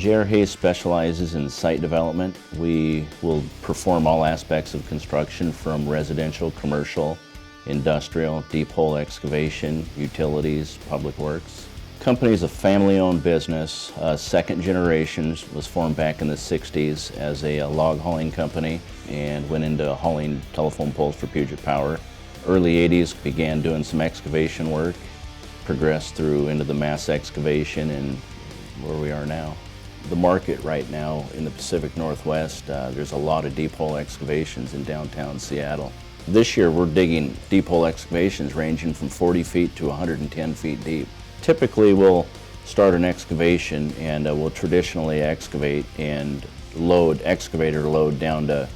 JR specializes in site development. We will perform all aspects of construction from residential, commercial, industrial, deep hole excavation, utilities, public works. Company is a family-owned business. Second generation, was formed back in the 60s as a log hauling company and went into hauling telephone poles for Puget Power. Early 80s began doing some excavation work, progressed through into the mass excavation and where we are now. The market right now in the Pacific Northwest, there's a lot of deep hole excavations in downtown Seattle. This year we're digging deep hole excavations ranging from 40 feet to 110 feet deep. Typically we'll start an excavation and we'll traditionally excavate and excavator load down to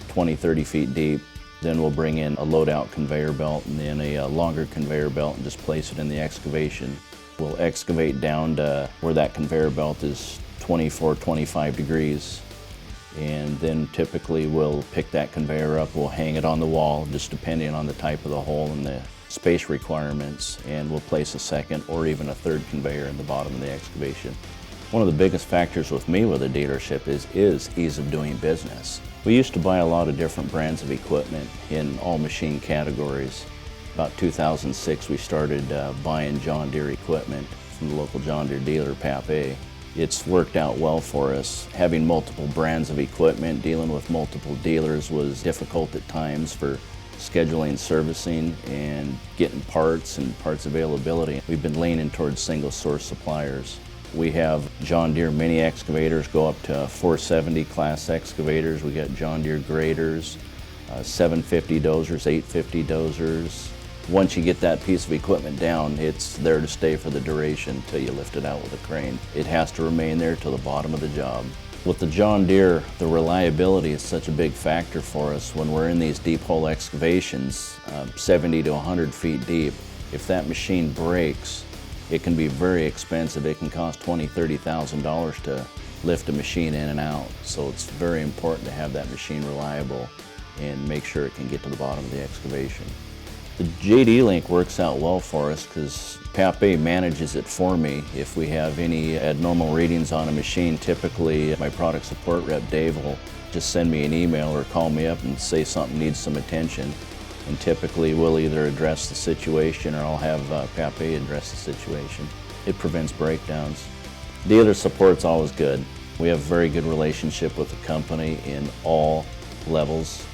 20-30 feet deep. Then we'll bring in a load-out conveyor belt and then a longer conveyor belt and just place it in the excavation. We'll excavate down to where that conveyor belt is 24-25 degrees. And then typically we'll pick that conveyor up, we'll hang it on the wall, just depending on the type of the hole and the space requirements, and we'll place a second or even a third conveyor in the bottom of the excavation. One of the biggest factors with me with a dealership is ease of doing business. We used to buy a lot of different brands of equipment in all machine categories. About 2006 we started buying John Deere equipment from the local John Deere dealer, Papé. It's worked out well for us. Having multiple brands of equipment, dealing with multiple dealers was difficult at times for scheduling servicing and getting parts and parts availability. We've been leaning towards single source suppliers. We have John Deere mini excavators go up to 470 class excavators. We got John Deere graders, 750 dozers, 850 dozers. Once you get that piece of equipment down, it's there to stay for the duration until you lift it out with a crane. It has to remain there till the bottom of the job. With the John Deere, the reliability is such a big factor for us when we're in these deep hole excavations, 70 to 100 feet deep. If that machine breaks, it can be very expensive. It can cost $20,000, $30,000 to lift a machine in and out. So it's very important to have that machine reliable and make sure it can get to the bottom of the excavation. The JD Link works out well for us because Papé manages it for me. If we have any abnormal readings on a machine, typically my product support rep, Dave, will just send me an email or call me up and say something needs some attention. And typically we'll either address the situation or I'll have Papé address the situation. It prevents breakdowns. Dealer support's always good. We have a very good relationship with the company in all levels,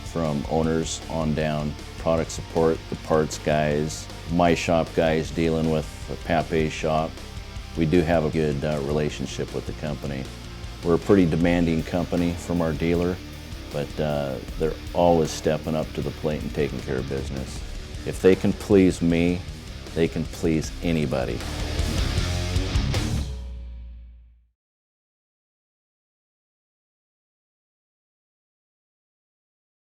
from owners on down. Product support, the parts guys, my shop guys dealing with the Papé shop. We do have a good relationship with the company. We're a pretty demanding company from our dealer, but they're always stepping up to the plate and taking care of business. If they can please me, they can please anybody.